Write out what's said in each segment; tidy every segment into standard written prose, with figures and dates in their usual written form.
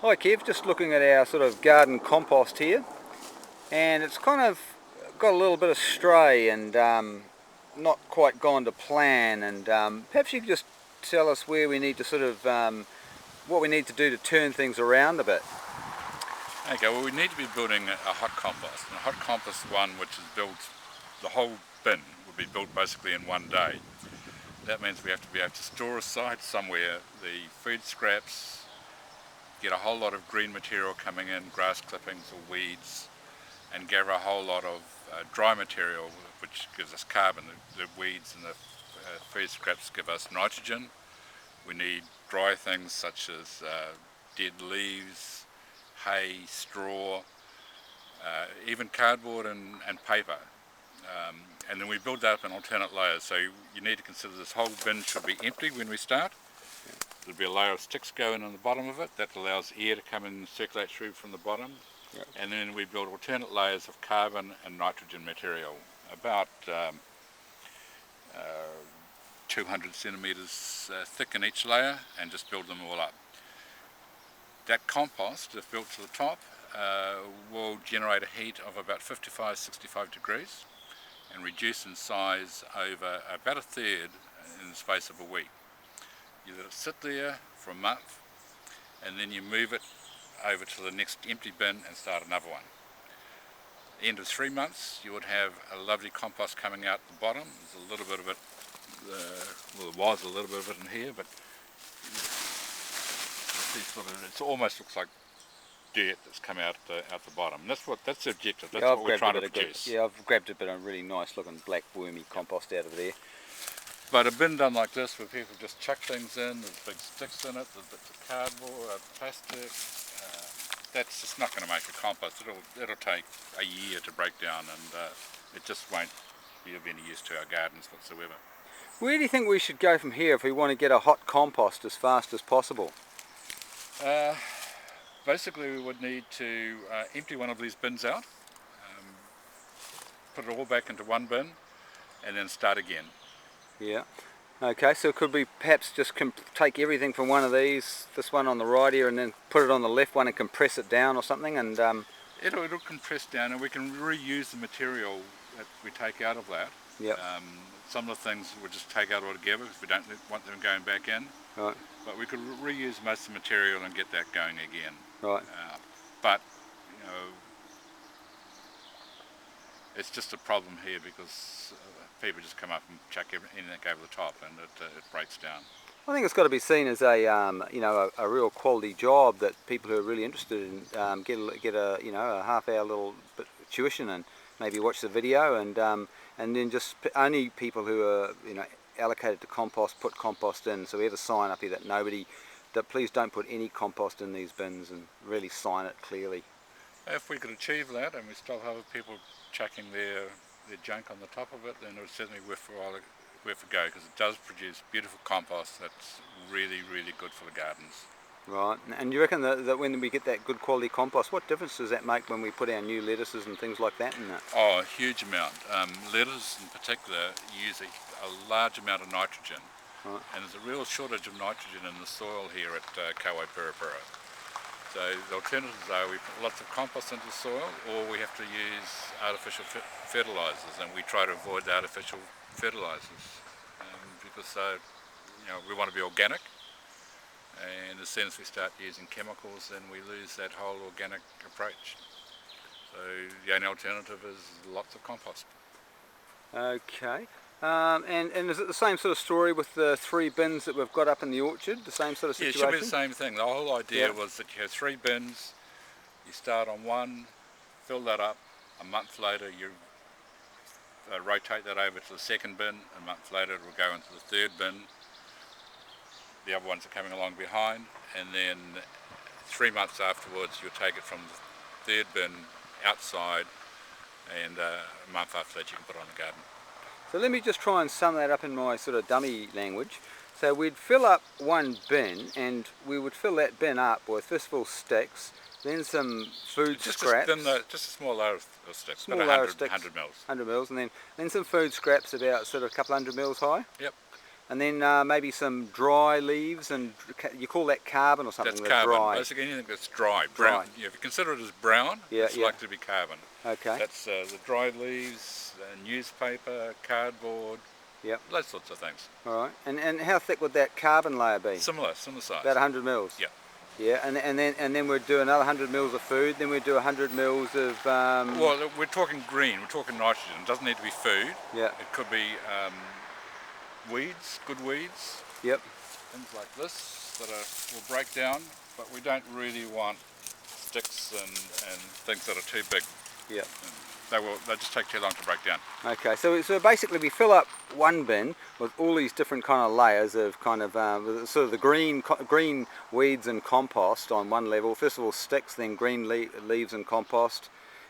Hi Kev, just looking at our sort of garden compost here, and it's kind of got a little bit of stray and not quite gone to plan, and perhaps you could just tell us where we need to sort of, what we need to do to turn things around a bit. Okay, well, we need to be building a hot compost. And a hot compost one which is built, the whole bin would be built basically in one day. That means we have to be able to store aside somewhere the food scraps, get a whole lot of green material coming in, grass clippings or weeds, and gather a whole lot of dry material which gives us carbon. The weeds and the food scraps give us nitrogen. We need dry things such as dead leaves, hay, straw, even cardboard and paper. And then we build that up in alternate layers, so you need to consider this whole bin should be empty when we start. There'll be a layer of sticks going on the bottom of it that allows air to come in and circulate through from the bottom. Yep. And then we build alternate layers of carbon and nitrogen material, about 200 centimetres thick in each layer, and just build them all up. That compost, if built to the top, will generate a heat of about 55-65 degrees and reduce in size over about a third in the space of a week. You let it sit there for a month, and then you move it over to the next empty bin and start another one. End of 3 months, you would have a lovely compost coming out the bottom. There's a little bit of it, well, there was a little bit of it in here, but it almost looks like dirt that's come out the bottom. And that's the objective. That's what we're trying to produce. I've grabbed a bit of really nice looking black wormy compost out of there. But a bin done like this, where people just chuck things in, there's big sticks in it, there's bits of cardboard, plastic, that's just not going to make a compost. It'll take a year to break down, and it just won't be of any use to our gardens whatsoever. Where do you think we should go from here if we want to get a hot compost as fast as possible? Basically we would need to empty one of these bins out, put it all back into one bin, and then start again. Yeah. Okay, so could we perhaps just take everything from one of these, this one on the right here, and then put it on the left one and compress it down or something? And it'll compress down, and we can reuse the material that we take out of that. Yep. Some of the things we'll just take out altogether because we don't want them going back in. Right. But we could reuse most of the material and get that going again. Right. But you know, it's just a problem here because people just come up and chuck anything over the top, and it breaks down. I think it's got to be seen as a a real quality job that people who are really interested in get a half-hour little bit of tuition and maybe watch the video, and then just only people who are allocated to compost put compost in. So we have a sign up here that please don't put any compost in these bins, and really sign it clearly. If we could achieve that, and we still have people chucking their junk on the top of it, then it would certainly worth a go, because it does produce beautiful compost that's really, really good for the gardens. Right, and you reckon that when we get that good quality compost, what difference does that make when we put our new lettuces and things like that in it? Oh, a huge amount. Lettuces in particular use a large amount of nitrogen. Right. And there's a real shortage of nitrogen in the soil here at Kawaipurapura. So the alternatives are we put lots of compost into the soil, or we have to use artificial fertilisers, and we try to avoid the artificial fertilisers because we want to be organic, and as soon as we start using chemicals, then we lose that whole organic approach. So the only alternative is lots of compost. Okay. And is it the same sort of story with the 3 bins that we've got up in the orchard? The same sort of situation? Yeah, it should be the same thing. The whole idea was that you have 3 bins, you start on one, fill that up, a month later you rotate that over to the second bin, a month later it will go into the 3rd bin, the other ones are coming along behind, and then 3 months afterwards you'll take it from the 3rd bin outside, and a month after that you can put it on the garden. So let me just try and sum that up in my sort of dummy language. So we'd fill up one bin, and we would fill that bin up with first of all sticks, then some food scraps. Just a small layer of sticks, small about layer of sticks, 100 mils. 100 mils, and then some food scraps about sort of a couple hundred mils high. Yep. and then maybe some dry leaves, and you call that carbon or something? That's the carbon. dry. Basically anything that's dry. Brown. Yeah, if you consider it as brown, Yeah, it's yeah. likely to be carbon. Okay. That's the dry leaves, newspaper, cardboard, Yep. those sorts of things. All right. And how thick would that carbon layer be? Similar size. About 100 mils. Yeah. Yeah, and then we'd do another 100 mils of food. Then we'd do 100 mils of. Well, we're talking green. We're talking nitrogen. It doesn't need to be food. Yeah. It could be weeds, good weeds. Yep. Things like this that will break down, but we don't really want sticks and things that are too big. Yep. They just take too long to break down. Okay, so basically we fill up one bin with all these different kind of layers of kind of sort of the green weeds and compost on one level. First of all sticks, then green leaves and compost,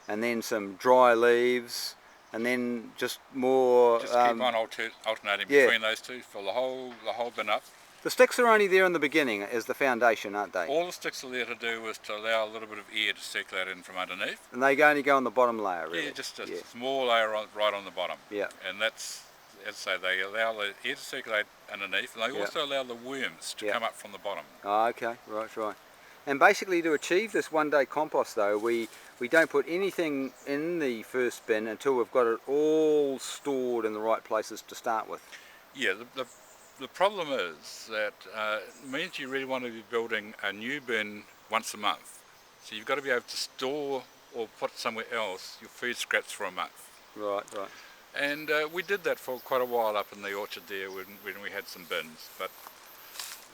and then some dry leaves, and then just more. Just keep on alternating between those two. Fill the whole bin up. The sticks are only there in the beginning as the foundation, aren't they? All the sticks are there to do is to allow a little bit of air to circulate in from underneath. And they only go on the bottom layer, really? Yeah, just a small layer right on the bottom. Yeah. And that's, as I say, they allow the air to circulate underneath, and they also allow the worms to come up from the bottom. Oh, okay, right. And basically to achieve this one-day compost, though, we don't put anything in the first bin until we've got it all stored in the right places to start with. Yeah, the problem is that it means you really want to be building a new bin once a month. So you've got to be able to store or put somewhere else your food scraps for a month. Right. And we did that for quite a while up in the orchard there when we had some bins. But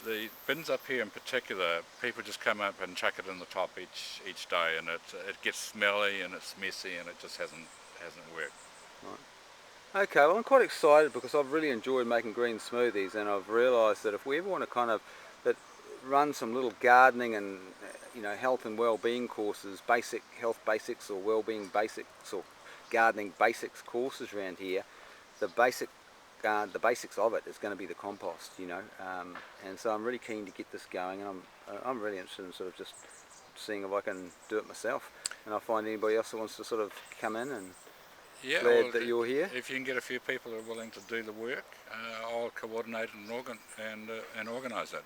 the bins up here in particular, people just come up and chuck it in the top each day, and it gets smelly and it's messy, and it just hasn't worked. Right. Okay, well I'm quite excited because I've really enjoyed making green smoothies, and I've realised that if we ever want to kind of run some little gardening and health and well-being courses, basic health basics or well-being basics or gardening basics courses around here, the basics of it is going to be the compost, and so I'm really keen to get this going, and I'm really interested in sort of just seeing if I can do it myself, and I'll find anybody else that wants to sort of come in, and glad that you're here. If you can get a few people who are willing to do the work, I'll coordinate and organise it.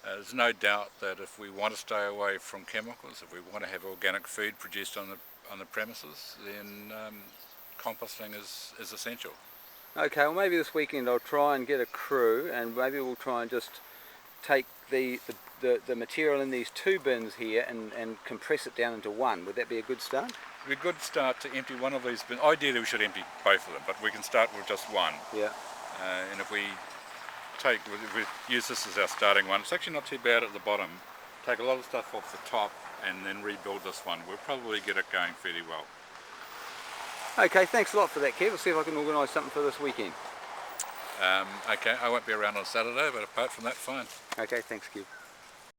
There's no doubt that if we want to stay away from chemicals, if we want to have organic food produced on the premises, then composting is essential. Okay, well maybe this weekend I'll try and get a crew, and maybe we'll try and just take the material in these two bins here and compress it down into one. Would that be a good start? It would be a good start to empty one of these bins. Ideally we should empty both of them, but we can start with just one. Yeah. And if we use this as our starting one, it's actually not too bad at the bottom. Take a lot of stuff off the top and then rebuild this one. We'll probably get it going fairly well. Okay, thanks a lot for that, Kev. We'll see if I can organise something for this weekend. Okay, I won't be around on Saturday, but apart from that, fine. Okay, thanks, Kev.